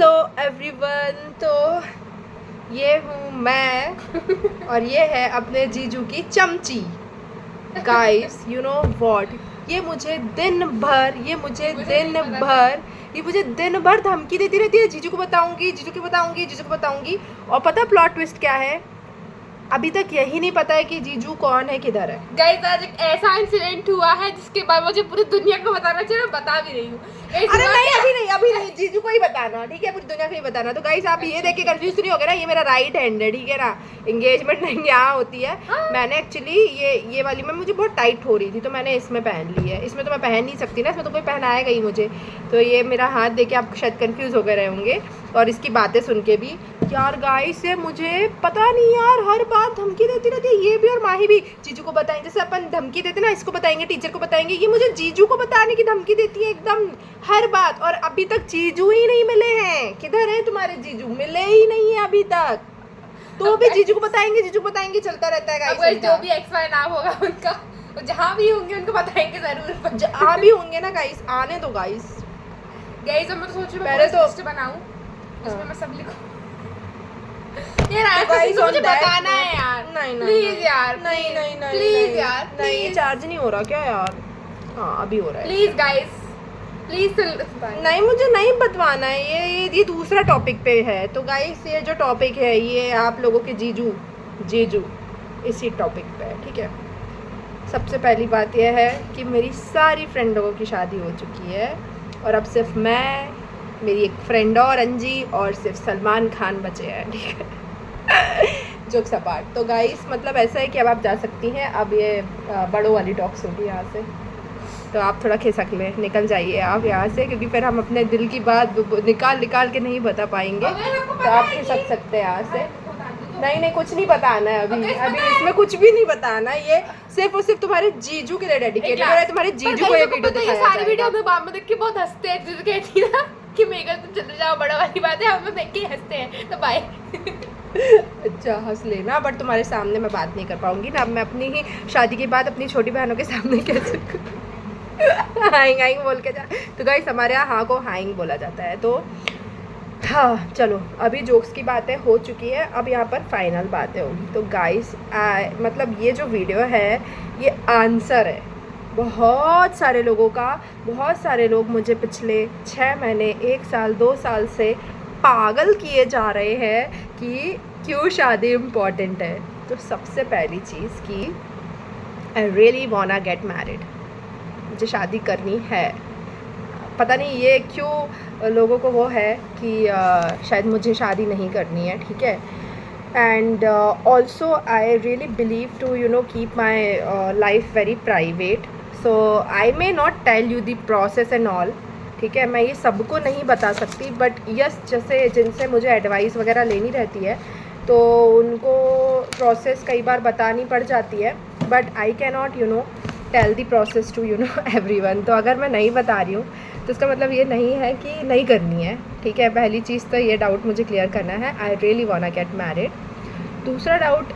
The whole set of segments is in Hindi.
Hello everyone. तो ये हूँ मैं और ये है अपने जीजू की चमची। गाइस यू नो व्हाट, ये मुझे दिन भर धमकी देती रहती है, जीजू को बताऊंगी, जीजू को बताऊंगी, जीजू को बताऊंगी। और पता प्लॉट ट्विस्ट क्या है? अभी तक यही नहीं पता है कि जीजू कौन है, किधर है। गाइस आज एक ऐसा इंसिडेंट हुआ है जिसके बाद मुझे पूरी दुनिया को बताना चाहिए, मैं बता भी रही हूँ। अरे नहीं, अभी नहीं, जीजू को ही बताना, ठीक है, पूरी दुनिया को ही बताना। तो गाइस आप ये देख के कंफ्यूज नहीं हो गए ना, ये मेरा राइट हैंड है, ठीक है ना। एंगेजमेंट नहीं यहाँ होती है। मैंने एक्चुअली ये वाली में मुझे बहुत टाइट हो रही थी तो मैंने इसमें पहन ली है। इसमें तो मैं पहन नहीं सकती ना, इसमें तो कोई पहनाएगा ही मुझे। तो ये मेरा हाथ देख के आप शायद कंफ्यूज हो गए रहे होंगे और इसकी बातें सुन के भी। यार गाइस ये मुझे पता नहीं यार, हर बात धमकी देती रहती है, ये भी और माही भी। जीजू को बताएंगे, जैसे अपन धमकी देते ना, इसको बताएंगे, टीचर को बताएंगे, ये मुझे जीजू को बताने की धमकी देती है एकदम हर बात। और अभी तक जीजू ही नहीं मिले हैं। किधर है तुम्हारे जीजू? मिले ही नहीं है अभी तक। तो भी जीजू को बताएंगे, जीजू को बताएंगे चलता रहता है गाइस। जो भी एक्स वाई नाम होगा उनका, जहाँ भी होंगे उनको बताएंगे जरूर। जहाँ भी होंगे ना गाइस, आने दो गाइस। गाइस मैं सोच रही हूँ पहले तो लिस्ट बनाऊं जिसमें मैं सब लिखूं। यार तो ऐसा मुझे बताना है यार। नहीं प्लीज यार, नहीं प्लीज यार, नहीं, चार्ज नहीं हो रहा क्या यार? हाँ अभी हो रहा है। Please guys, please. नहीं मुझे नहीं बतवाना है, ये दूसरा टॉपिक पे है। तो गाइस ये जो टॉपिक है ये आप लोगों के जीजू इसी टॉपिक पे है, ठीक है। सबसे पहली बात यह है कि मेरी सारी फ्रेंड लोगों की शादी हो चुकी है और अब सिर्फ मैं, मेरी एक फ्रेंड और अंजी और सिर्फ सलमान खान बचे हैं, ठीक है। जोक सपाट। तो गाइस मतलब ऐसा है कि अब आप जा सकती हैं। अब ये बड़ों वाली टॉक्स होगी यहाँ से, तो आप थोड़ा खिसक लें, निकल जाइए आप यहाँ से, क्योंकि फिर हम अपने दिल की बात निकाल के नहीं बता पाएंगे। तो आप खिसक सकते हैं यहाँ से। नहीं कुछ नहीं बताना है अभी इसमें कुछ भी नहीं बताना। ये सिर्फ और सिर्फ तुम्हारे जीजू के लिए डेडिकेटेड है। तुम्हारे जीजू को ये वीडियो दिखाया जाएगा। सारी वीडियो में बाप में देख के बहुत हंसते हैं। जीजू कहती है ना कि मेघा तुम चले जाओ, बड़ा वाली बात है, हम देख के हंसते हैं। तो बाय। अच्छा हंस लेना, बट तुम्हारे सामने मैं बात नहीं कर पाऊंगी ना। अब मैं अपनी ही शादी के बाद अपनी छोटी बहनों के सामने कैसे हाइंग बोल के जा। तो गाइस हमारे यहाँ हाँ को हाइंग बोला जाता है। तो हाँ चलो, अभी जोक्स की बातें हो चुकी है, अब यहाँ पर फाइनल बातें होगी। तो गाइस मतलब ये जो वीडियो है ये आंसर है बहुत सारे लोगों का। बहुत सारे लोग मुझे पिछले 6 महीने, 1 साल, 2 साल से पागल किए जा रहे हैं कि क्यों शादी इम्पॉर्टेंट है। तो सबसे पहली चीज़ कि आई रियली वांना गेट मैरिड, मुझे शादी करनी है। पता नहीं ये क्यों लोगों को वो है कि शायद मुझे शादी नहीं करनी है, ठीक है। And also I really believe to keep my life very private. So I may not tell you the process and all, ठीक है। मैं ये सबको नहीं बता सकती, बट यस जैसे जिनसे मुझे एडवाइस वगैरह लेनी रहती है तो उनको प्रोसेस कई बार बतानी पड़ जाती है, but I can not tell the process to everyone. तो अगर मैं नहीं बता रही हूँ तो इसका मतलब ये नहीं है कि नहीं करनी है, ठीक है। पहली चीज़ तो ये डाउट मुझे क्लियर करना है, आई रियली वांना गेट मैरिड। दूसरा डाउट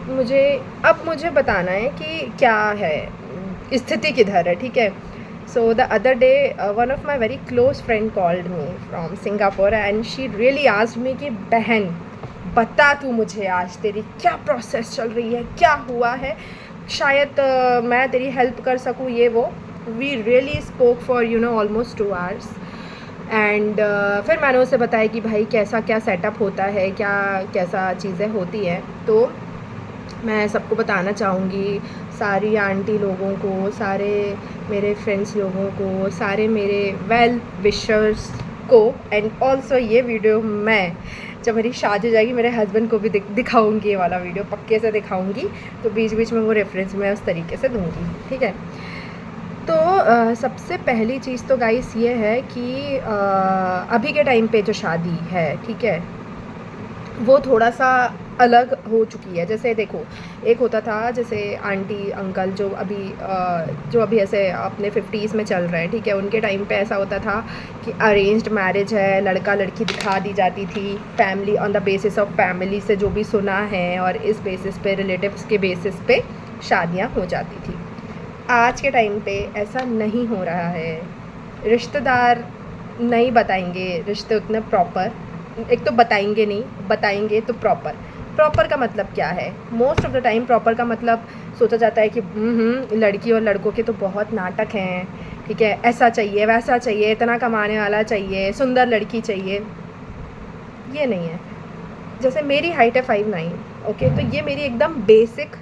मुझे बताना है कि क्या है, स्थिति किधर है, ठीक है। So the other day one of my very close friend called me from Singapore and she really asked me कि बहन बता तू मुझे आज तेरी क्या प्रोसेस चल रही है, क्या हुआ है, शायद मैं तेरी हेल्प कर सकूँ, ये वो। We really spoke for almost 2 hours and फिर मैंने उसे बताया कि भाई कैसा क्या सेटअप होता है, कैसा चीज़ें होती हैं। तो मैं सबको बताना चाहूँगी, सारी आंटी लोगों को, सारे मेरे फ्रेंड्स लोगों को, सारे मेरे वेल विशर्स को। एंड ऑल्सो ये वीडियो मैं जब मेरी शादी हो जाएगी मेरे हस्बैंड को भी दिखाऊंगी, ये वाला वीडियो पक्के से दिखाऊंगी। तो बीच बीच में वो रेफरेंस मैं उस तरीके से दूंगी, ठीक है। तो सबसे पहली चीज़ तो गाइस ये है कि अभी के टाइम पे जो शादी है, ठीक है, वो थोड़ा सा अलग हो चुकी है। जैसे देखो, एक होता था जैसे आंटी अंकल जो अभी ऐसे अपने 50s में चल रहे हैं, ठीक है, उनके टाइम पे ऐसा होता था कि अरेंज्ड मैरिज है, लड़का लड़की दिखा दी जाती थी, family on the basis of family से जो भी सुना है और इस बेसिस पे, रिलेटिव्स के बेसिस पे शादियां हो जाती थी। आज के टाइम पे ऐसा नहीं हो रहा है। रिश्तेदार नहीं बताएंगे रिश्ते उतने प्रॉपर, एक तो बताएंगे नहीं, बताएंगे तो प्रॉपर का मतलब क्या है? Most of the time proper का मतलब सोचा जाता है कि लड़की और लड़कों के तो बहुत नाटक हैं, ठीक है, ऐसा चाहिए वैसा चाहिए, इतना कमाने वाला चाहिए, सुंदर लड़की चाहिए। ये नहीं है। जैसे मेरी हाइट है 5'9", ओके, तो ये मेरी एकदम basic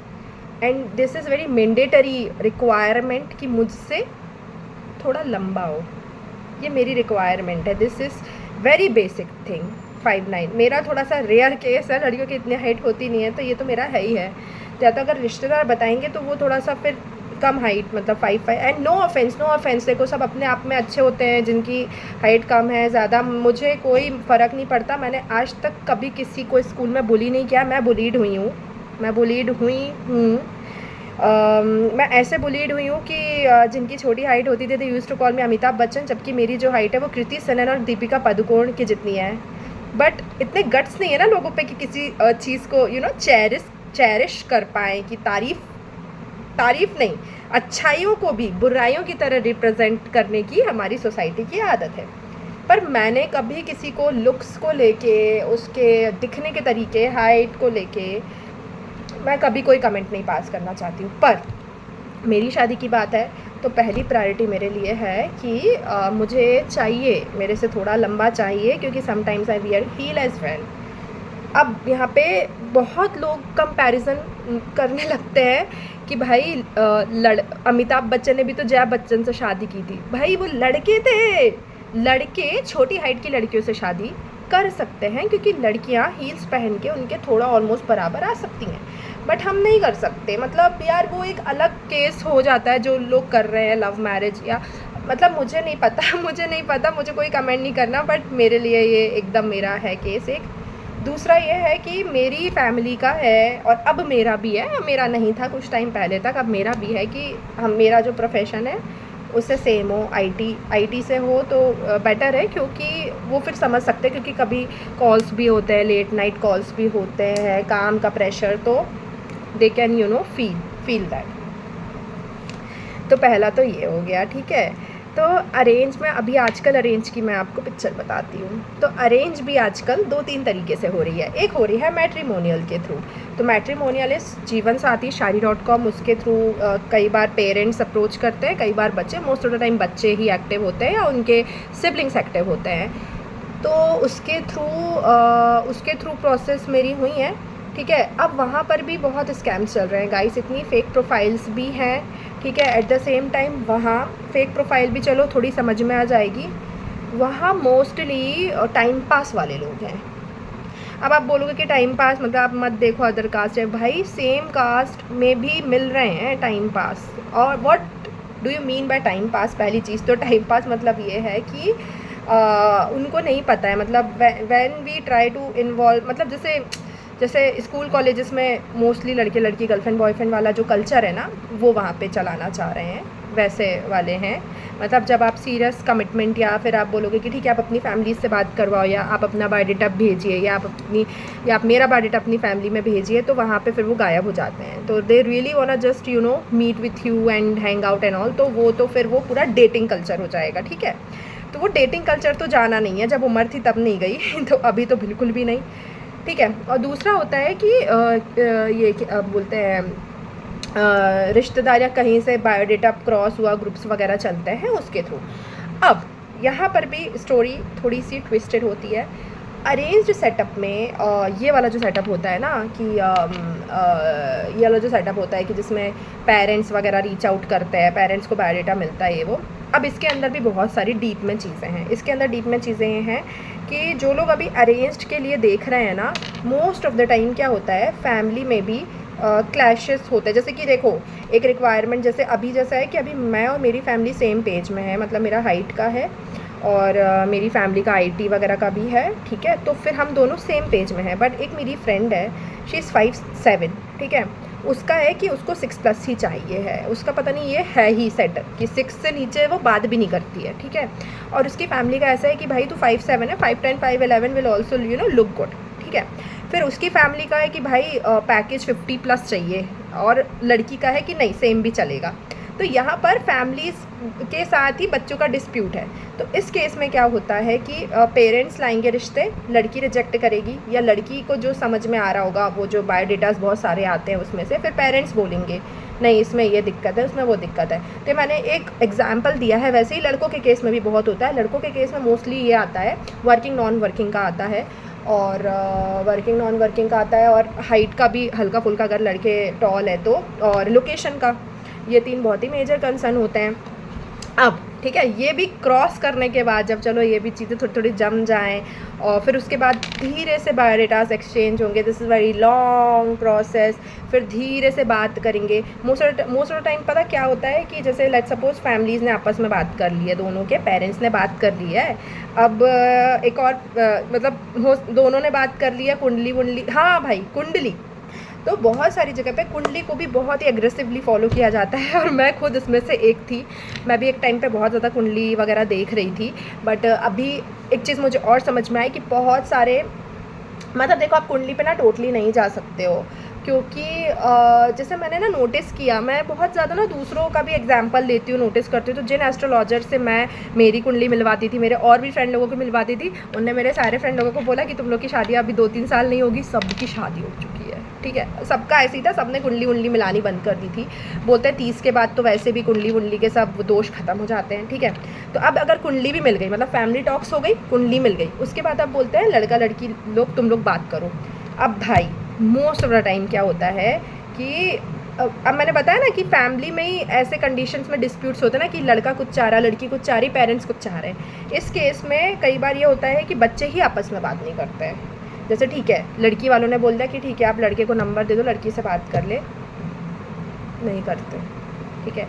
and this is very mandatory requirement कि मुझसे थोड़ा लंबा हो। ये मेरी रिक्वायरमेंट है, this is very basic thing. 5'9", मेरा थोड़ा सा रेयर केस है, लड़कियों की इतनी हाइट होती नहीं है, तो ये तो मेरा है ही है। या तो अगर रिश्तेदार बताएंगे तो वो थोड़ा सा फिर कम हाइट, मतलब 5'5", एंड नो ऑफेंस, देखो सब अपने आप में अच्छे होते हैं, जिनकी हाइट कम है ज़्यादा, मुझे कोई फ़र्क नहीं पड़ता। मैंने आज तक कभी किसी को स्कूल में बुली नहीं किया। मैं बुलीड हुई हूँ। मैं ऐसे बुलीड हुई हूँ कि जिनकी छोटी हाइट होती थी, they used to call me Amitabh Bachchan, जबकि मेरी जो हाइट है वो कृति सेनन और दीपिका पादुकोण की जितनी है। बट इतने गट्स नहीं है ना लोगों पे कि किसी चीज़ को चेरिश कर पाए, कि तारीफ नहीं, अच्छाइयों को भी बुराइयों की तरह रिप्रेजेंट करने की हमारी सोसाइटी की आदत है। पर मैंने कभी किसी को लुक्स को लेके, उसके दिखने के तरीके, हाइट को लेके मैं कभी कोई कमेंट नहीं पास करना चाहती हूँ। पर मेरी शादी की बात है तो पहली प्रायोरिटी मेरे लिए है कि मुझे चाहिए, मेरे से थोड़ा लंबा चाहिए, क्योंकि sometimes I wear heel as well. अब यहाँ पे बहुत लोग कंपैरिजन करने लगते हैं कि भाई अमिताभ बच्चन ने भी तो जया बच्चन से शादी की थी। भाई वो लड़के थे, लड़के छोटी हाइट की लड़कियों से शादी कर सकते हैं, क्योंकि लड़कियाँ हील्स पहन के उनके थोड़ा ऑलमोस्ट बराबर आ सकती हैं, बट हम नहीं कर सकते। मतलब यार वो एक अलग केस हो जाता है जो लोग कर रहे हैं, लव मैरिज, या मतलब मुझे नहीं पता, मुझे कोई कमेंट नहीं करना, बट मेरे लिए ये एकदम मेरा है केस एक। दूसरा ये है कि मेरी फैमिली का है, और अब मेरा भी है, मेरा नहीं था कुछ टाइम पहले तक, अब मेरा भी है कि मेरा जो प्रोफेशन है उससे सेम हो, आईटी से हो तो बेटर है, क्योंकि वो फिर समझ सकते हैं, क्योंकि कभी कॉल्स भी होते हैं, लेट नाइट कॉल्स भी होते हैं, काम का प्रेशर, तो दे कैन फील दैट। तो पहला तो ये हो गया, ठीक है। तो अरेंज में अभी आजकल अरेंज की मैं आपको पिक्चर बताती हूँ। तो अरेंज भी आजकल 2-3 तरीके से हो रही है। एक हो रही है मैट्रिमोनियल के थ्रू। तो मैट्रिमोनियल इस जीवन साथी शादी.com, उसके थ्रू कई बार पेरेंट्स अप्रोच करते हैं, कई बार बच्चे, मोस्ट ऑफ द टाइम बच्चे ही एक्टिव होते हैं या उनके सिबलिंग्स एक्टिव होते हैं। तो उसके थ्रू प्रोसेस मेरी हुई है, ठीक है। अब वहाँ पर भी बहुत स्कैम्स चल रहे हैं गाइस, इतनी फेक प्रोफाइल्स भी हैं, ठीक है। एट द सेम टाइम वहाँ फेक प्रोफाइल भी चलो थोड़ी समझ में आ जाएगी, वहाँ मोस्टली टाइम पास वाले लोग हैं। अब आप बोलोगे कि टाइम पास मतलब आप मत देखो अदर कास्ट है, भाई सेम कास्ट में भी मिल रहे हैं टाइम पास। और what do you mean by time pass? पहली चीज़ तो टाइम पास मतलब ये है कि उनको नहीं पता है, मतलब when we try to involve, मतलब जैसे स्कूल कॉलेजेस में मोस्टली लड़के लड़की गर्लफ्रेंड बॉयफ्रेंड वाला जो कल्चर है ना, वो वहाँ पे चलाना चाह रहे हैं, वैसे वाले हैं। मतलब जब आप सीरियस कमिटमेंट, या फिर आप बोलोगे कि ठीक है आप अपनी फैमिली से बात करवाओ, या आप अपना बायोडेटा भेजिए, या आप मेरा बायोडेटा अपनी फैमिली में भेजिए, तो वहाँ पे फिर वो गायब हो जाते हैं। तो they really want just meet with you and hang out and all, तो वो फिर वो पूरा डेटिंग कल्चर हो जाएगा, ठीक है। तो वो डेटिंग कल्चर तो जाना नहीं है, जब उम्र थी तब नहीं गई तो अभी तो बिल्कुल भी नहीं, ठीक है। और दूसरा होता है कि ये बोलते हैं रिश्तेदार या कहीं से बायोडेटा क्रॉस हुआ, ग्रुप्स वगैरह चलते हैं उसके थ्रू। अब यहाँ पर भी स्टोरी थोड़ी सी ट्विस्टेड होती है। अरेंज्ड सेटअप में ये वाला जो सेटअप होता है ना कि ये वाला जो सेटअप होता है कि जिसमें पेरेंट्स वगैरह रीच आउट करते हैं, पेरेंट्स को बायोडेटा मिलता है, ये वो। अब इसके अंदर भी बहुत सारी डीप में चीज़ें हैं। इसके अंदर डीप में चीज़ें ये हैं कि जो लोग अभी अरेंज्ड के लिए देख रहे हैं ना, मोस्ट ऑफ द टाइम क्या होता है, फैमिली में भी क्लैशेस होते हैं। जैसे कि देखो एक रिक्वायरमेंट जैसे अभी जैसा है कि अभी मैं और मेरी फैमिली सेम पेज में है, मतलब मेरा हाइट का है और मेरी फैमिली का आईटी वगैरह का भी है, ठीक है। तो फिर हम दोनों सेम पेज में हैं। बट एक मेरी फ्रेंड है, शी इज़ 5'7", ठीक है। उसका है कि उसको 6+ ही चाहिए है, उसका पता नहीं ये है ही सेट कि 6 से नीचे वो बात भी नहीं करती है, ठीक है। और उसकी फैमिली का ऐसा है कि भाई तू 5'7" है, 5'10", 5'11" विल ऑल्सो लुक गुड, ठीक है। फिर उसकी फैमिली का है कि भाई पैकेज 50+ चाहिए, और लड़की का है कि नहीं सेम भी चलेगा। तो यहाँ पर फैमिलीज़ के साथ ही बच्चों का डिस्प्यूट है। तो इस केस में क्या होता है कि पेरेंट्स लाएंगे रिश्ते, लड़की रिजेक्ट करेगी, या लड़की को जो समझ में आ रहा होगा, वो जो बायोडेटास बहुत सारे आते हैं उसमें से, फिर पेरेंट्स बोलेंगे नहीं इसमें ये दिक्कत है, उसमें वो दिक्कत है। तो मैंने एक एग्जाम्पल दिया है, वैसे ही लड़कों के केस में भी बहुत होता है। लड़कों के केस में मोस्टली ये आता है, वर्किंग नॉन वर्किंग का आता है, और वर्किंग नॉन वर्किंग का आता है, और हाइट का भी हल्का फुल्का अगर लड़के टॉल है तो, और लोकेशन का। ये 3 बहुत ही मेजर कंसर्न होते हैं। अब ठीक है, ये भी क्रॉस करने के बाद जब चलो ये भी चीज़ें थोड़ी थोड़ी जम जाएं, और फिर उसके बाद धीरे से बायोडेटास एक्सचेंज होंगे। This is very long process. फिर धीरे से बात करेंगे। मोस्ट ऑफ द टाइम पता क्या होता है कि जैसे लेट्स सपोज फैमिलीज़ ने आपस में बात कर ली है, दोनों के पेरेंट्स ने बात कर ली है। अब एक और मतलब दोनों ने बात कर ली है, कुंडली, हाँ भाई कुंडली, तो बहुत सारी जगह पे कुंडली को भी बहुत ही एग्रेसिवली फॉलो किया जाता है, और मैं खुद इसमें से एक थी। मैं भी एक टाइम पे बहुत ज़्यादा कुंडली वगैरह देख रही थी, बट अभी एक चीज़ मुझे और समझ में आई कि बहुत सारे, मतलब देखो आप कुंडली पे ना टोटली नहीं जा सकते हो, क्योंकि जैसे मैंने ना नोटिस किया, मैं बहुत ज़्यादा ना दूसरों का भी एग्जांपल लेती हूँ, नोटिस करती हूँ। तो जिन एस्ट्रोलॉजर से मैं मेरी कुंडली मिलवाती थी, मेरे और भी फ्रेंड लोगों को मिलवाती थी, उनने मेरे सारे फ्रेंड लोगों को बोला कि तुम लोग की शादी अभी 2-3 साल नहीं होगी, सबकी शादी हो चुकी है। ठीक है, सबका ऐसे ही था, सबने कुंडली मिलानी बंद कर दी थी। बोलते हैं 30 के बाद तो वैसे भी कुंडली के सब दोष खत्म हो जाते हैं। ठीक है, तो अब अगर कुंडली भी मिल गई, मतलब फैमिली टॉक्स हो गई, कुंडली मिल गई, उसके बाद अब बोलते हैं लड़का लड़की लोग तुम लोग बात करो। अब भाई मोस्ट ऑफ द टाइम क्या होता है कि अब मैंने बताया ना कि फैमिली में ही ऐसे कंडीशंस में डिस्प्यूट्स होते हैं ना, कि लड़का कुछ चाह रहा, लड़की कुछ चाह रही, पेरेंट्स कुछ चाह रहे हैं। इस केस में कई बार ये होता है कि बच्चे ही आपस में बात नहीं करते हैं। जैसे ठीक है, लड़की वालों ने बोल दिया कि ठीक है आप लड़के को नंबर दे दो, लड़की से बात कर ले, नहीं करते। ठीक है,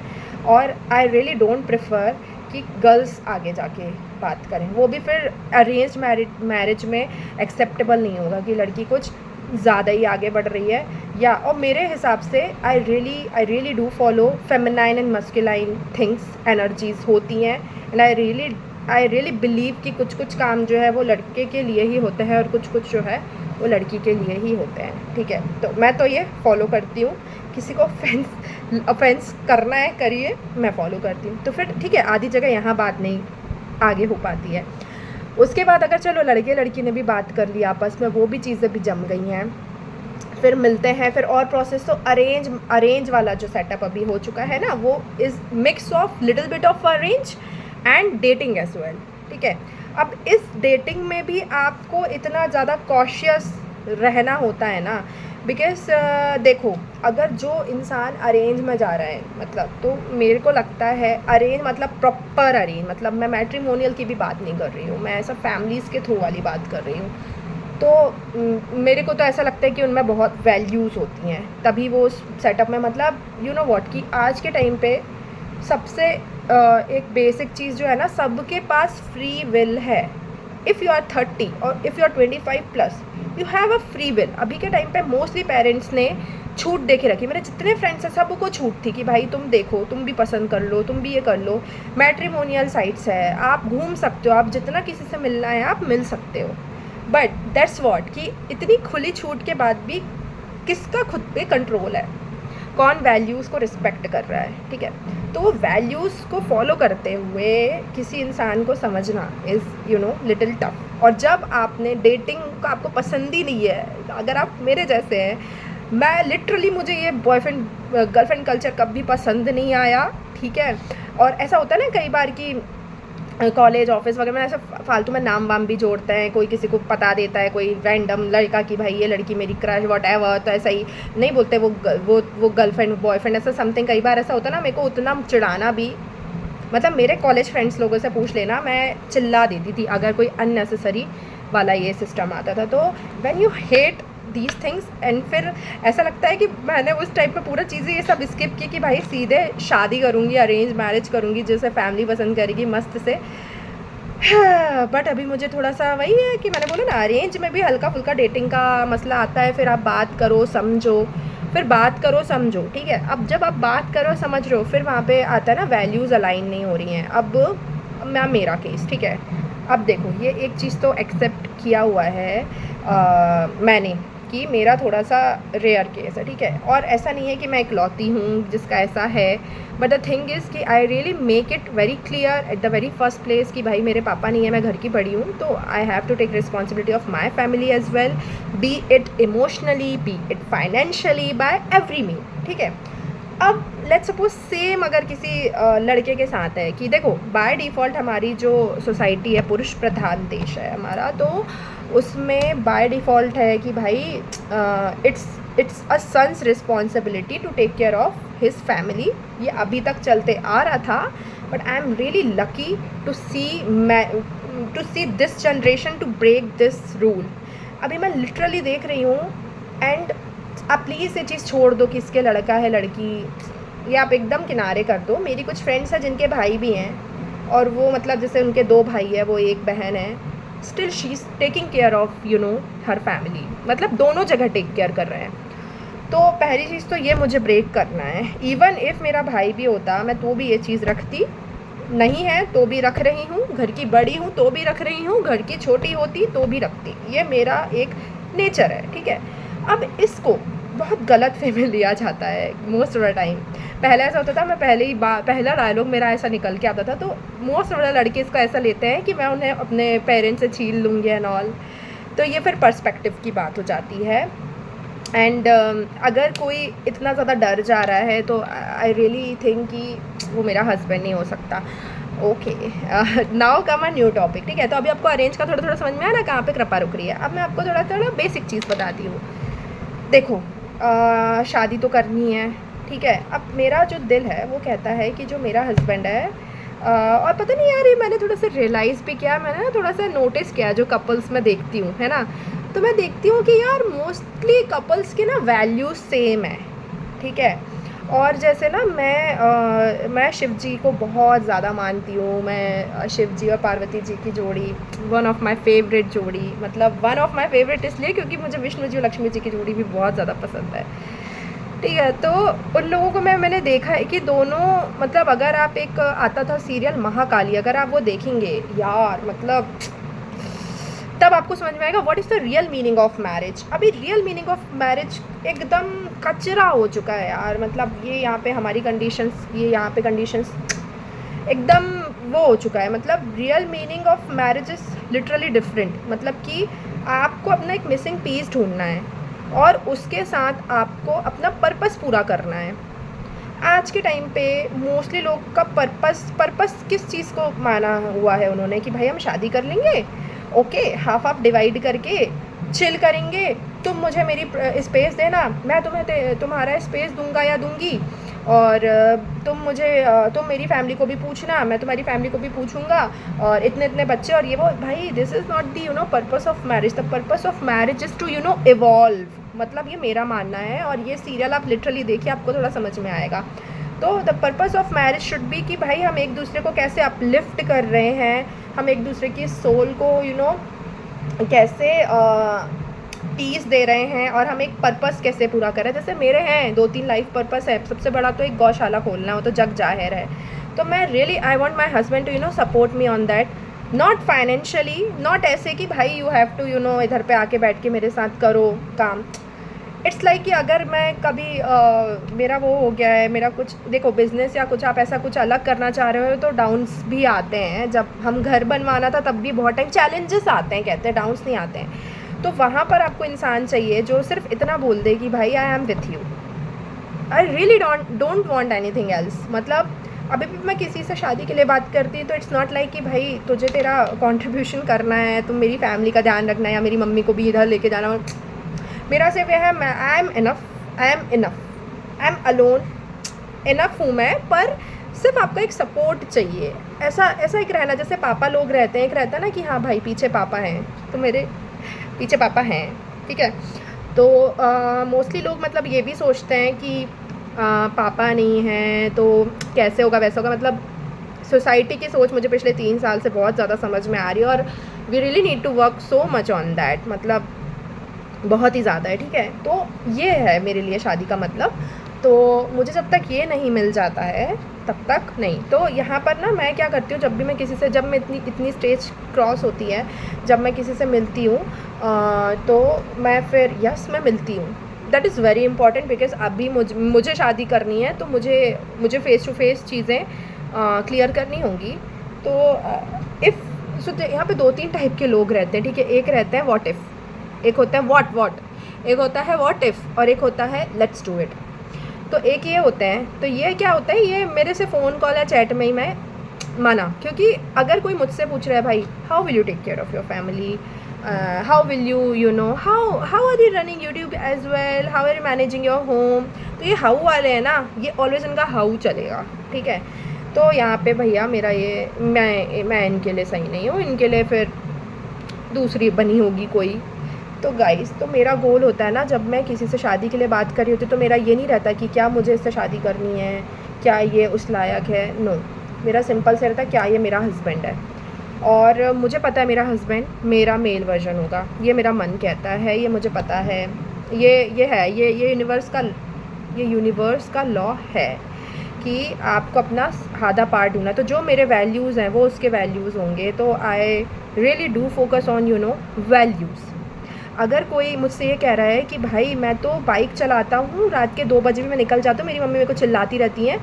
और आई रियली डोंट प्रेफर कि गर्ल्स आगे जाके बात करें, वो भी फिर अरेंज मैरिज में एक्सेप्टेबल नहीं होगा कि लड़की कुछ ज़्यादा ही आगे बढ़ रही है। या और मेरे हिसाब से I really do follow feminine and masculine things, energies होती हैं, एंड आई रियली बिलीव कि कुछ काम जो है वो लड़के के लिए ही होते हैं, और कुछ जो है वो लड़की के लिए ही होते हैं। ठीक है, तो मैं तो ये फॉलो करती हूँ। किसी को ऑफेंस करना है करिए, मैं फॉलो करती हूँ। तो फिर ठीक है, आधी जगह यहाँ बात नहीं आगे हो पाती है। उसके बाद अगर चलो लड़के लड़की ने भी बात कर ली आपस में, वो भी चीज़ें भी जम गई हैं, फिर मिलते हैं, फिर और प्रोसेस। तो अरेंज वाला जो सेटअप अभी हो चुका है ना, वो is mix of little bit of arrange and dating as well. ठीक है, अब इस डेटिंग में भी आपको इतना ज़्यादा कॉशियस रहना होता है ना, बिकॉज देखो अगर जो इंसान अरेंज में जा रहा है, मतलब तो मेरे को लगता है अरेंज मतलब प्रॉपर अरेंज, मतलब मैं मैट्रिमोनियल की भी बात नहीं कर रही हूँ, मैं ऐसा फैमिलीज़ के थ्रू वाली बात कर रही हूँ। तो मेरे को तो ऐसा लगता है कि उनमें बहुत वैल्यूज़ होती हैं, तभी वो उस सेटअप में, मतलब यू नो व्हाट, कि आज के टाइम पे सबसे एक बेसिक चीज़ जो है ना, सबके पास फ्री विल है। इफ़ यू आर 30 और if you are 25+, you have a free will. अभी के टाइम पे मोस्टली पेरेंट्स ने छूट दे के रखी। मेरे जितने फ्रेंड्स हैं सबको छूट थी कि भाई तुम देखो, तुम भी पसंद कर लो, तुम भी ये कर लो, मैट्रिमोनियल साइट्स है, आप घूम सकते हो, आप जितना किसी से मिलना है आप मिल सकते हो। बट दैट्स व्हाट, कि इतनी खुली छूट के बाद भी किसका खुद पे कंट्रोल है, कौन वैल्यूज़ को रिस्पेक्ट कर रहा है। ठीक है, तो वो वैल्यूज़ को फॉलो करते हुए किसी इंसान को समझना is you know little tough. और जब आपने डेटिंग का आपको पसंद ही नहीं है, अगर आप मेरे जैसे हैं, मैं लिटरली मुझे ये बॉयफ्रेंड गर्लफ्रेंड कल्चर कभी पसंद नहीं आया। ठीक है, और ऐसा होता है ना कई बार कि कॉलेज ऑफिस वगैरह में ऐसे फालतू में नाम वाम भी जोड़ते हैं, कोई किसी को बता देता है, कोई रैंडम लड़का कि भाई ये लड़की मेरी क्रश वॉट एवर, तो ऐसा ही नहीं बोलते वो गर्लफ्रेंड बॉयफ्रेंड, ऐसा समथिंग। कई बार ऐसा होता है ना, मेरे को उतना चिढ़ाना भी, मतलब मेरे कॉलेज फ्रेंड्स लोगों से पूछ लेना, मैं चिल्ला देती थी अगर कोई अननेसेसरी वाला ये सिस्टम आता था। तो when you hate these things, and फिर ऐसा लगता है कि मैंने उस टाइम पे पूरा चीज़ें ये सब स्किप की कि भाई सीधे शादी करूँगी, अरेंज मैरिज करूँगी, जैसे फैमिली पसंद करेगी मस्त से। बट अभी मुझे थोड़ा सा वही है कि मैंने बोला ना, अरेंज में भी हल्का फुल्का डेटिंग का मसला आता है। फिर आप बात करो समझो, फिर बात करो समझो। ठीक है, अब जब आप बात करो समझ रहे हो, फिर वहाँ पे आता है ना वैल्यूज़ अलाइन नहीं हो रही हैं। अब मेरा केस, ठीक है, अब देखो ये एक चीज़ तो एक्सेप्ट किया हुआ है मैंने कि मेरा थोड़ा सा रेयर केस है, ठीक है। और ऐसा नहीं है कि मैं इकलौती हूँ जिसका ऐसा है, बट द थिंग इज़ कि I really make it very clear at the very first place कि भाई मेरे पापा नहीं है, मैं घर की बड़ी हूँ, तो I have to take responsibility of my family as well, be it emotionally, be it financially, by every mean, ठीक है। अब लेट्स सपोज सेम अगर किसी लड़के के साथ है कि देखो बाय डिफ़ॉल्ट हमारी जो सोसाइटी है पुरुष प्रधान देश है हमारा, तो उसमें बाय डिफ़ॉल्ट है कि भाई it's a son's responsibility to take care of his family. ये अभी तक चलते आ रहा था, but I am really lucky to see this generation to break this rule. अभी मैं लिटरली देख रही हूँ, एंड आप प्लीज़ ये चीज़ छोड़ दो कि इसके लड़का है लड़की, ये आप एकदम किनारे कर दो। मेरी कुछ फ्रेंड्स हैं जिनके भाई भी हैं, और वो मतलब जैसे उनके 2 भाई है, वो 1 बहन है, still she is taking care of her family, मतलब दोनों जगह टेक केयर कर रहे हैं। तो पहली चीज़ तो ये मुझे ब्रेक करना है। इवन इफ़ मेरा भाई भी होता मैं तो भी ये चीज़ रखती, नहीं है तो भी रख रही हूँ, घर की बड़ी हूँ तो भी रख रही हूँ, घर की छोटी होती तो भी रखती, ये मेरा एक नेचर है, ठीक है। अब इसको बहुत गलत वे में लिया जाता है मोस्ट ऑफ द टाइम। पहले ऐसा होता था, मैं पहला डायलॉग मेरा ऐसा निकल के आता था, तो मोस्ट ऑफ द लड़के इसको ऐसा लेते हैं कि मैं उन्हें अपने पेरेंट्स से छीन लूँगी एंड ऑल। तो ये फिर पर्सपेक्टिव की बात हो जाती है। एंड अगर कोई इतना ज़्यादा डर जा रहा है तो आई रियली थिंक कि वो मेरा हस्बैंड नहीं हो सकता। Okay, now come a new topic, ठीक है। तो अभी आपको अरेंज का थोड़ा थोड़ा समझ में आया ना कहाँ पे कृपा रुक रही है। अब मैं आपको थोड़ा थोड़ा बेसिक चीज़ बताती हूँ। देखो शादी तो करनी है, ठीक है। अब मेरा जो दिल है वो कहता है कि जो मेरा हस्बैंड है, और पता नहीं यार, ये मैंने थोड़ा सा रियलाइज़ भी किया, मैंने ना थोड़ा सा नोटिस किया जो कपल्स में देखती हूँ, है ना, तो मैं देखती हूँ कि यार मोस्टली कपल्स की ना वैल्यूज़ सेम है, ठीक है। और जैसे ना मैं शिव जी को बहुत ज़्यादा मानती हूँ। मैं शिव जी और पार्वती जी की जोड़ी वन ऑफ माय फेवरेट जोड़ी, मतलब वन ऑफ माय फेवरेट इसलिए क्योंकि मुझे विष्णु जी और लक्ष्मी जी की जोड़ी भी बहुत ज़्यादा पसंद है, ठीक है। तो उन लोगों को मैंने देखा है कि दोनों, मतलब अगर आप एक आता था सीरियल महाकाली, अगर आप वो देखेंगे यार, मतलब तब आपको समझ में आएगा what is the real meaning of marriage. अभी रियल मीनिंग ऑफ मैरिज एकदम कचरा हो चुका है यार, मतलब ये यहाँ पे हमारी कंडीशंस, ये यहाँ पे कंडीशंस एकदम वो हो चुका है। मतलब real meaning of marriage is literally different, मतलब कि आपको अपना एक मिसिंग पीस ढूंढना है और उसके साथ आपको अपना पर्पस पूरा करना है। आज के टाइम पे मोस्टली लोग का पर्पस किस चीज़ को माना हुआ है उन्होंने कि भाई हम शादी कर लेंगे, ओके, हाफ हाफ डिवाइड करके चिल करेंगे, तुम मुझे मेरी स्पेस देना, मैं तुम्हें तुम्हारा स्पेस दूंगा या दूंगी, और तुम मेरी फैमिली को भी पूछना, मैं तुम्हारी फैमिली को भी पूछूंगा, और इतने इतने बच्चे और ये वो। भाई this is not the purpose of marriage. The purpose of marriage is to evolve, मतलब ये मेरा मानना है। और ये सीरियल आप लिटरली देखिए, आपको थोड़ा समझ में आएगा। तो the purpose of marriage should be कि भाई हम एक दूसरे को कैसे अपलिफ्ट कर रहे हैं, हम एक दूसरे की सोल को कैसे पीस दे रहे हैं, और हम एक पर्पस कैसे पूरा कर रहे हैं। जैसे मेरे हैं 2-3 लाइफ पर्पस है, सबसे बड़ा तो एक गौशाला खोलना, वो तो जग जाहिर है। तो मैं really I want my husband to support me on that, not financially, not ऐसे कि भाई यू हैव टू इधर पे आके बैठ के मेरे साथ करो काम। इट्स लाइक कि अगर मैं कभी मेरा वो हो गया है, मेरा कुछ देखो बिज़नेस या कुछ आप ऐसा कुछ अलग करना चाह रहे हो तो डाउन्स भी आते हैं। जब हम घर बनवाना था तब भी बहुत टाइम चैलेंजेस आते हैं, कहते हैं डाउन्स नहीं आते हैं। तो वहाँ पर आपको इंसान चाहिए जो सिर्फ इतना बोल दे कि भाई I am with you, I really don't want anything else. मतलब अभी भी मैं किसी से शादी के लिए बात करती हूँ तो इट्स नॉट लाइक कि भाई तुझे तेरा कंट्रीब्यूशन करना है, तुम मेरी फैमिली का ध्यान रखना है या मेरी मम्मी को भी इधर लेके जाना। मेरा सिर्फ यह है, I am enough, I am alone, enough हूँ मैं। पर सिर्फ आपका एक सपोर्ट चाहिए, ऐसा एक रहना, जैसे पापा लोग रहते हैं, एक रहता है ना कि हाँ भाई पीछे पापा हैं, तो मेरे पीछे पापा हैं, ठीक है। तो मोस्टली लोग मतलब ये भी सोचते हैं कि पापा नहीं हैं तो कैसे होगा वैसा होगा। मतलब सोसाइटी की सोच मुझे पिछले 3 साल से बहुत ज़्यादा समझ में आ रही है, और we really need to work so much on that, मतलब बहुत ही ज़्यादा है, ठीक है। तो ये है मेरे लिए शादी का मतलब। तो मुझे जब तक ये नहीं मिल जाता है तब तक नहीं। तो यहाँ पर ना मैं क्या करती हूँ, जब भी मैं किसी से, जब मैं इतनी स्टेज क्रॉस होती है, जब मैं किसी से मिलती हूँ तो मैं फिर मैं मिलती हूँ। That is very important because अभी मुझे शादी करनी है, तो मुझे फ़ेस टू फेस चीज़ें क्लियर करनी होंगी। तो यहाँ पे 2-3 टाइप के लोग रहते हैं, ठीक है। एक रहते हैं व्हाट इफ़, एक होता है व्हाट, एक होता है व्हाट इफ़, और एक होता है लेट्स डू इट। तो एक ये होते हैं, तो ये क्या होता है, ये मेरे से फ़ोन कॉल या चैट में ही मैं माना, क्योंकि अगर कोई मुझसे पूछ रहा है भाई how will you take care of your family, how will you know how are you running YouTube as well, how are you managing your home, तो ये हाउ वाले हैं ना, ये ऑलवेज इनका हाउ चलेगा, ठीक है। तो यहाँ पे भैया मेरा ये मैं इनके लिए सही नहीं हूँ, इनके लिए फिर दूसरी बनी होगी कोई। तो गाइस, तो मेरा गोल होता है ना, जब मैं किसी से शादी के लिए बात कर रही होती तो मेरा ये नहीं रहता कि क्या मुझे इससे शादी करनी है, क्या ये उस लायक है, नो। मेरा सिंपल से रहता है क्या ये मेरा हस्बैंड है, और मुझे पता है मेरा हस्बैंड मेरा मेल वर्जन होगा, ये मेरा मन कहता है, ये मुझे पता है, ये यूनिवर्स का लॉ है कि आपको अपना आधा पार्ट ढूंढना। तो जो मेरे वैल्यूज़ हैं वो उसके वैल्यूज़ होंगे। तो I really do focus on values. अगर कोई मुझसे ये कह रहा है कि भाई मैं तो बाइक चलाता हूँ, रात के 2 बजे भी मैं निकल जाता हूँ, मेरी मम्मी मेरे को चिल्लाती रहती हैं,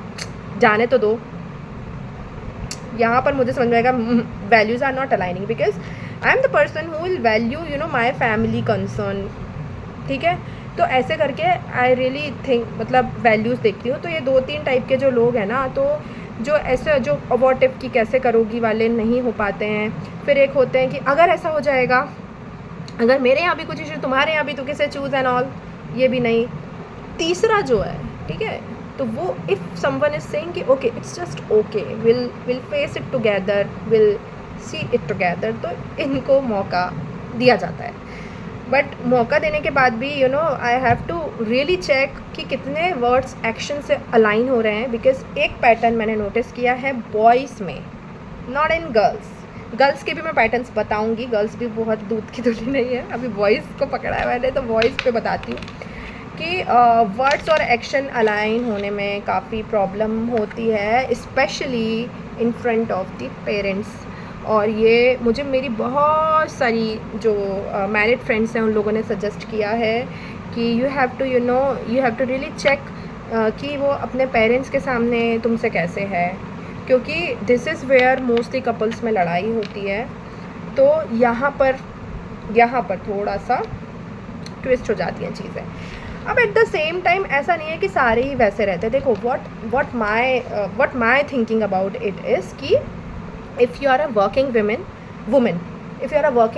जाने तो दो। यहाँ पर मुझे समझ में आएगा values are not aligning because I am the person who will value my family concern, ठीक है। तो ऐसे करके आई रियली थिंक, मतलब वैल्यूज़ देखती हूँ। तो ये 2-3 टाइप के जो लोग हैं ना, तो जो ऐसे जो व्हाट इफ़ की कैसे करोगी वाले नहीं हो पाते हैं। फिर एक होते हैं कि अगर ऐसा हो जाएगा, अगर मेरे यहाँ भी कुछ इशू, तुम्हारे यहाँ भी, तो किसे चूज़ एंड ऑल, ये भी नहीं। तीसरा जो है, ठीक है, तो वो इफ़ समवन इज सेइंग कि okay it's just okay, will face it together, will see it together, तो इनको मौका दिया जाता है। बट मौका देने के बाद भी I have to really check कि कितने वर्ड्स एक्शन से अलाइन हो रहे हैं। बिकॉज एक पैटर्न मैंने नोटिस किया है बॉयज़ में, नॉट इन गर्ल्स के भी मैं पैटर्न्स बताऊंगी, गर्ल्स भी बहुत दूध की धुली नहीं है। अभी बॉयज़ को पकड़ा है मैंने, तो बॉयज़ पे बताती हूँ कि वर्ड्स और एक्शन अलाइन होने में काफ़ी प्रॉब्लम होती है, specially in front of the parents. और ये मुझे मेरी बहुत सारी जो मैरिड फ्रेंड्स हैं उन लोगों ने सजेस्ट किया है कि you have to really check कि वो अपने पेरेंट्स के सामने तुमसे कैसे है, क्योंकि this is where mostly couples में लड़ाई होती है। तो यहाँ पर थोड़ा सा ट्विस्ट हो जाती हैं चीज़ें। अब एट द सेम टाइम ऐसा नहीं है कि सारे ही वैसे रहते। देखो what my thinking about it is कि if you are a working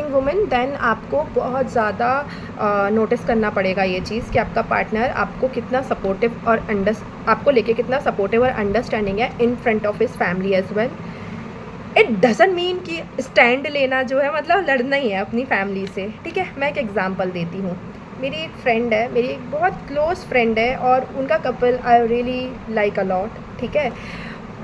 women then आपको बहुत ज़्यादा नोटिस करना पड़ेगा ये चीज़ कि आपका पार्टनर आपको कितना सपोर्टिव और आपको लेके कितना सपोर्टिव और अंडरस्टैंडिंग है in front of his family as well. It doesn't mean कि स्टैंड लेना जो है मतलब लड़ना ही है अपनी फैमिली से, ठीक है। मैं एक एग्जांपल देती हूँ। मेरी एक फ्रेंड है, मेरी एक बहुत क्लोज़ फ्रेंड है, और उनका couple I really like a lot, ठीक है।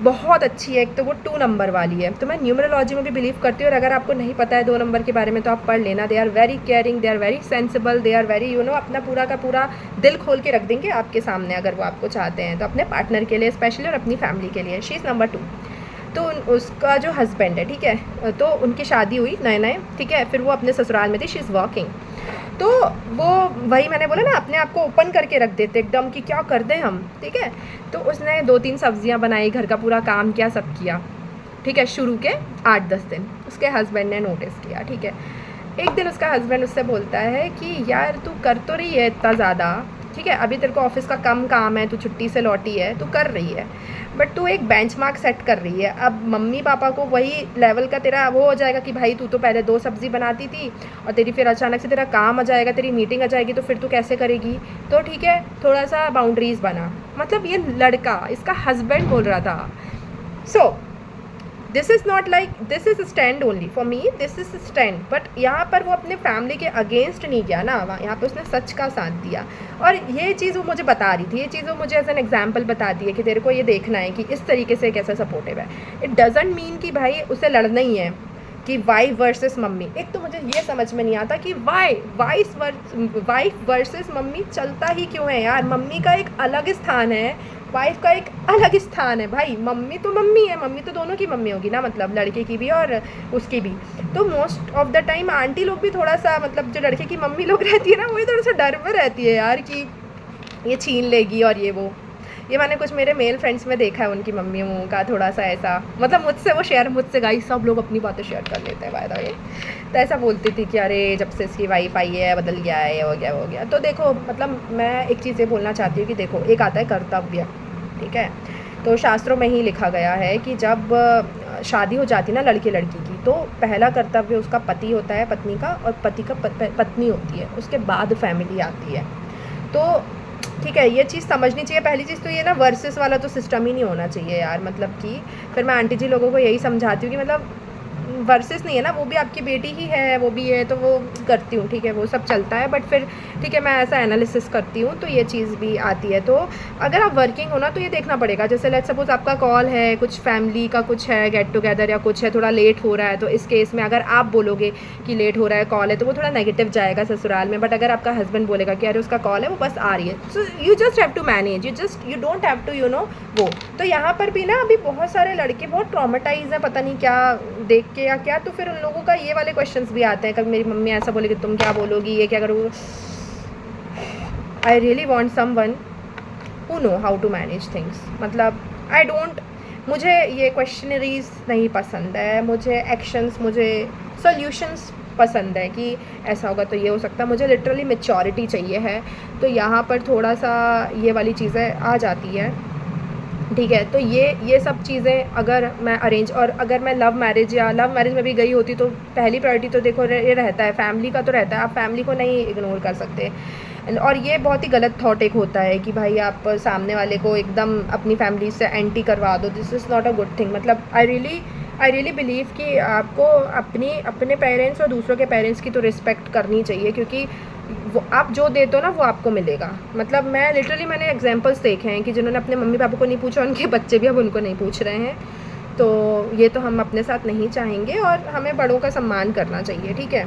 बहुत अच्छी है। एक तो वो 2 नंबर वाली है, तो मैं न्यूमरोलॉजी में भी बिलीव करती हूँ। और अगर आपको नहीं पता है 2 नंबर के बारे में तो आप पढ़ लेना। They are very caring, they are very sensible, they are very अपना पूरा का पूरा दिल खोल के रख देंगे आपके सामने अगर वो आपको चाहते हैं तो, अपने पार्टनर के लिए स्पेशली और अपनी फैमिली के लिए। She is number 2। तो उसका जो हस्बैंड है, ठीक है, तो उनकी शादी हुई नए, ठीक है। फिर वो अपने ससुराल में थी, शी इज़ वर्किंग। तो वो वही मैंने बोला ना, अपने आप को ओपन करके रख देते एकदम कि क्या कर दें हम, ठीक है। तो उसने 2-3 सब्जियां बनाई, घर का पूरा काम किया, सब किया, ठीक है। शुरू के 8-10 दिन उसके हस्बैंड ने नोटिस किया, ठीक है। एक दिन उसका हस्बैंड उससे बोलता है कि यार तू कर तो रही है इतना ज़्यादा, ठीक है, अभी तेरे को ऑफिस का कम काम है, तू छुट्टी से लौटी है, तू कर रही है, बट तू एक बेंचमार्क सेट कर रही है। अब मम्मी पापा को वही लेवल का तेरा वो हो जाएगा कि भाई तू तो पहले 2 सब्ज़ी बनाती थी और तेरी फिर अचानक से तेरा काम आ जाएगा, तेरी मीटिंग आ जाएगी, तो फिर तू कैसे करेगी। तो ठीक है, थोड़ा सा बाउंड्रीज़ बना। मतलब ये लड़का, इसका हस्बैंड बोल रहा था। So this is not like this is stand only for me, this is stand. But यहाँ पर वो अपने फैमिली के अगेंस्ट नहीं गया ना, यहाँ पे उसने सच का साथ दिया। और ये चीज़ वो मुझे बता रही थी, ये चीज़ वो मुझे एज एन एग्जाम्पल बताती है कि तेरे को ये देखना है कि इस तरीके से कैसा सपोर्टिव है। इट डजेंट मीन कि भाई उसे लड़ना ही है कि वाइफ वर्सेस मम्मी। एक तो मुझे ये समझ में नहीं आता कि वाइफ वर्सेस मम्मी चलता ही क्यों है यार। मम्मी का एक अलग स्थान है, वाइफ का एक अलग स्थान है भाई। मम्मी तो मम्मी है, मम्मी तो दोनों की मम्मी होगी ना, मतलब लड़के की भी और उसकी भी। तो most of the time aunty लोग भी थोड़ा सा, मतलब जो लड़के की मम्मी लोग रहती है ना, वही थोड़ा सा डर में रहती है यार कि ये छीन लेगी और ये वो। ये मैंने कुछ मेरे मेल फ्रेंड्स में देखा है, उनकी मम्मियों का थोड़ा सा ऐसा, मतलब मुझसे गाइस सब लोग अपनी बातें शेयर कर लेते हैं बाय द वे। तो ऐसा बोलती थी कि अरे जब से इसकी वाइफ आई है बदल गया है, ये हो गया वो हो गया। तो देखो, मतलब मैं एक चीज़ ये बोलना चाहती हूँ कि देखो, एक आता है कर्तव्य, ठीक है। तो शास्त्रों में ही लिखा गया है कि जब शादी हो जाती है ना लड़के लड़की की, तो पहला कर्तव्य उसका पति होता है, पत्नी का, और पति का पत्नी होती है, उसके बाद फैमिली आती है। तो ठीक है, ये चीज़ समझनी चाहिए। पहली चीज़ तो ये ना, वर्सेस वाला तो सिस्टम ही नहीं होना चाहिए यार। मतलब कि फिर मैं आंटी जी लोगों को यही समझाती हूँ कि मतलब वर्सेस नहीं है ना, वो भी आपकी बेटी ही है, वो भी है, तो वो करती हूँ, ठीक है, वो सब चलता है। बट फिर ठीक है, मैं ऐसा एनालिसिस करती हूँ तो ये चीज़ भी आती है। तो अगर आप वर्किंग हो ना, तो ये देखना पड़ेगा, जैसे लेट्स सपोज आपका कॉल है, कुछ फैमिली का कुछ है, गेट टुगेदर या कुछ है, थोड़ा लेट हो रहा है, तो इस केस में अगर आप बोलोगे कि लेट हो रहा है, कॉल है, तो वो थोड़ा नेगेटिव जाएगा ससुराल में। बट अगर आपका हस्बैंड बोलेगा कि अरे उसका कॉल है, वो बस आ रही है, so you just have to manage, you don't have to वो। तो यहाँ पर भी ना अभी बहुत सारे लड़के बहुत ट्रॉमेटाइज हैं, पता नहीं क्या देख के या क्या। तो फिर उन लोगों का ये वाले क्वेश्चंस भी आते हैं, कभी मेरी मम्मी ऐसा बोलेगी तुम क्या बोलोगी, ये क्या करोगे। I really want someone who know how to manage things. मतलब मुझे ये क्वेश्चनरीज नहीं पसंद है, मुझे एक्शंस, मुझे सॉल्यूशंस पसंद है कि ऐसा होगा तो ये हो सकता है। मुझे लिटरली मैच्योरिटी चाहिए है। तो यहाँ पर थोड़ा सा ये वाली चीज़ें आ जाती है, ठीक है। तो ये सब चीज़ें अगर मैं अरेंज, और अगर मैं लव मैरिज में भी गई होती, तो पहली प्रायोरिटी तो देखो ये रहता है, फैमिली का तो रहता है, आप फैमिली को नहीं इग्नोर कर सकते। और ये बहुत ही गलत थॉट एक होता है कि भाई आप सामने वाले को एकदम अपनी फैमिली से एंटी करवा दो, this is not a good thing. मतलब आई रियली बिलीव कि आपको अपने पेरेंट्स और दूसरों के पेरेंट्स की तो रिस्पेक्ट करनी चाहिए, क्योंकि वो आप जो देते हो ना वो आपको मिलेगा। मतलब मैंने एग्जांपल्स देखे हैं कि जिन्होंने अपने मम्मी पापा को नहीं पूछा, उनके बच्चे भी अब उनको नहीं पूछ रहे हैं। तो ये तो हम अपने साथ नहीं चाहेंगे, और हमें बड़ों का सम्मान करना चाहिए, ठीक है।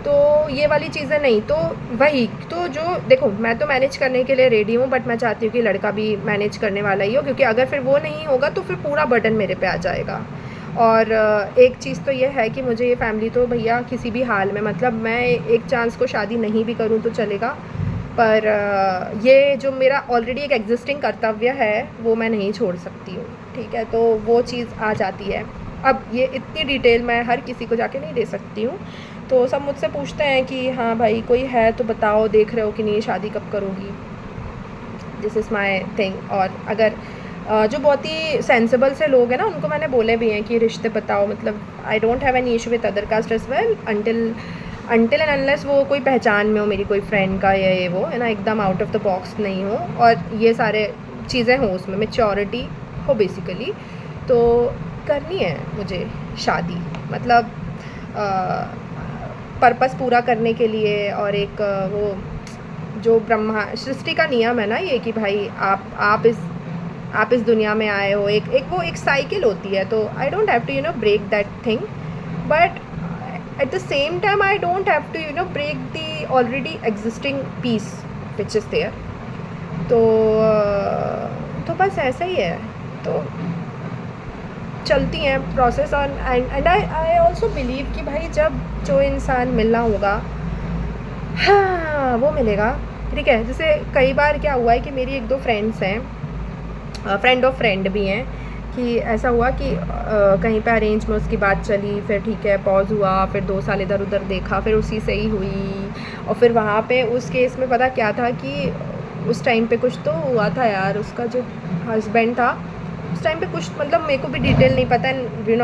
तो ये वाली चीज़ें नहीं, तो वही तो जो देखो, मैं तो मैनेज करने के लिए रेडी हूँ, बट मैं चाहती हूँ कि लड़का भी मैनेज करने वाला ही हो, क्योंकि अगर फिर वो नहीं होगा तो फिर पूरा बर्डन मेरे पे आ जाएगा। और एक चीज़ तो ये है कि मुझे ये फैमिली तो भैया किसी भी हाल में, मतलब मैं एक चांस को शादी नहीं भी करूँ तो चलेगा, पर ये जो मेरा ऑलरेडी एक एग्जिस्टिंग कर्तव्य है वो मैं नहीं छोड़ सकती हूँ, ठीक है। तो वो चीज़ आ जाती है। अब ये इतनी डिटेल मैं हर किसी को जाके नहीं दे सकती हूँ। तो सब मुझसे पूछते हैं कि हाँ भाई कोई है तो बताओ, देख रहे हो कि नहीं, शादी कब करोगी, दिस इज़ माई थिंग। और अगर जो बहुत ही सेंसिबल से लोग हैं ना, उनको मैंने बोले भी हैं कि रिश्ते बताओ। मतलब I don't have any issue with other caste as well, until and unless वो कोई पहचान में हो, मेरी कोई फ्रेंड का या ये वो है ना, एकदम आउट ऑफ द बॉक्स नहीं हो, और ये सारे चीज़ें हों, उसमें मैच्योरिटी हो बेसिकली। तो करनी है मुझे शादी, मतलब पर्पस पूरा करने के लिए। और एक वो जो ब्रह्मा सृष्टि का नियम है ना ये, कि भाई आप इस दुनिया में आए हो, एक साइकिल होती है। तो I don't have to break that thing, but at the same time I don't have to break the already existing peace which is there. तो बस ऐसा ही है। तो चलती हैं प्रोसेस। और एंड आई ऑल्सो बिलीव कि भाई जब जो इंसान मिलना होगा, हाँ वो मिलेगा, ठीक है। जैसे कई बार क्या हुआ है कि मेरी एक दो फ्रेंड्स हैं, फ्रेंड ऑफ फ्रेंड भी हैं, कि ऐसा हुआ कि कहीं पे अरेंज में उसकी बात चली, फिर ठीक है पॉज हुआ, फिर 2 साल इधर उधर देखा, फिर उसी से ही हुई। और फिर वहाँ पे उस केस में पता क्या था कि उस टाइम पे कुछ तो हुआ था यार, उसका जो हस्बैंड था उस टाइम पे कुछ, मतलब मेरे को भी डिटेल नहीं पता।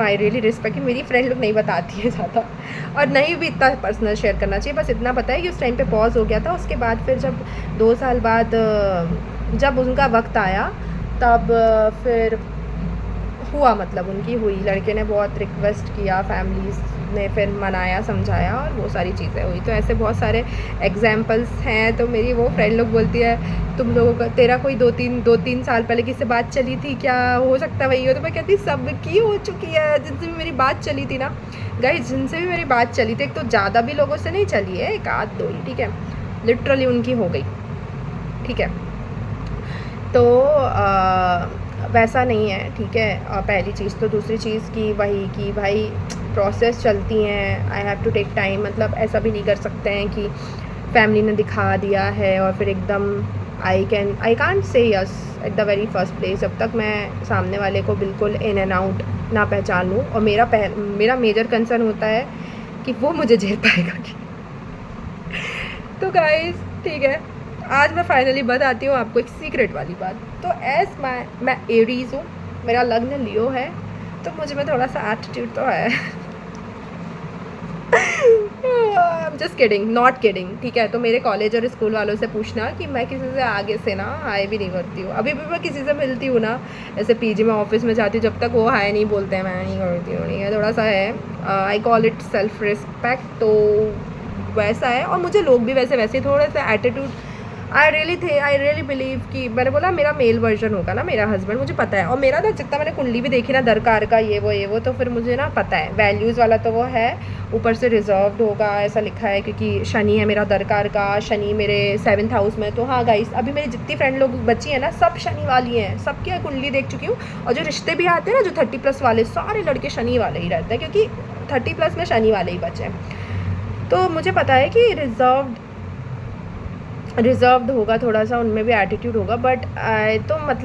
आई रियली रिस्पेक्ट कि मेरी फ्रेंड लोग नहीं बताती है ज़्यादा, और नहीं भी इतना पर्सनल शेयर करना चाहिए। बस इतना पता है कि उस टाइम पे पॉज हो गया था। उसके बाद फिर जब 2 साल बाद जब उनका वक्त आया, तब फिर हुआ, मतलब उनकी हुई। लड़के ने बहुत रिक्वेस्ट किया, फैमिलीज़ ने फिर मनाया, समझाया, और वो सारी चीज़ें हुई। तो ऐसे बहुत सारे एग्जाम्पल्स हैं। तो मेरी वो फ्रेंड लोग बोलती है, तुम लोगों का तेरा कोई 2-3 साल पहले किससे बात चली थी क्या, हो सकता है वही हो। तो मैं कहती सबकी हो चुकी है, जिनसे भी मेरी बात चली थी ना, गाइस जिनसे भी मेरी बात चली थी, एक तो ज़्यादा भी लोगों से नहीं चली है, एक आध दो ही, ठीक है, लिटरली उनकी हो गई, ठीक है। तो वैसा नहीं है, ठीक है। पहली चीज़ तो, दूसरी चीज़ की वही कि भाई प्रोसेस चलती हैं, I have to take time, मतलब ऐसा भी नहीं कर सकते हैं कि फैमिली ने दिखा दिया है और फिर एकदम I can't say yes at the very first place, जब तक मैं सामने वाले को बिल्कुल इन एंड आउट ना पहचानूँ। और मेरा मेजर कंसर्न होता है कि वो मुझे झेल पाएगा कि तो गाइस ठीक है, आज मैं फाइनली बताती हूँ आपको एक सीक्रेट वाली बात। तो मैं एरीज हूँ, मेरा लग्न लियो है, तो मुझ में थोड़ा सा एटीट्यूड तो है। जस्ट किडिंग, नॉट किडिंग, ठीक है। तो मेरे कॉलेज और स्कूल वालों से पूछना कि मैं किसी से आगे से ना हाय भी नहीं करती हूँ। अभी भी मैं किसी से मिलती हूँ ना, ऐसे पीजी में ऑफिस में जाती हूँ, जब तक वो हाय नहीं बोलते हैं मैं नहीं करती हूँ, नहीं है, थोड़ा सा है, I call it self respect. तो वैसा है, और मुझे लोग भी वैसे थोड़े से एटीट्यूड, आई रियली बिलीव कि मैंने बोला मेरा मेल वर्जन होगा ना मेरा हस्बैंड, मुझे पता है। और मेरा ना जितना मैंने कुंडली भी देखी ना दरकार का ये वो, तो फिर मुझे ना पता है वैल्यूज़ वाला तो वो है, ऊपर से रिजर्व्ड होगा ऐसा लिखा है, क्योंकि शनि है मेरा दरकार का, शनि मेरे 7th हाउस में। तो हाँ गाइस, अभी मेरी जितनी फ्रेंड लोग बची हैं ना, सब शनि वाली हैं, सबकी कुंडली देख चुकी हूँ। और जो रिश्ते भी आते हैं ना, जो 30+ वाले, सारे लड़के शनि वाले ही रहते हैं, क्योंकि 30+ में शनि वाले ही बचे हैं। तो मुझे पता है कि रिजर्व्ड होगा थोड़ा सा, उनमें भी एटीट्यूड होगा, बट तो मतलब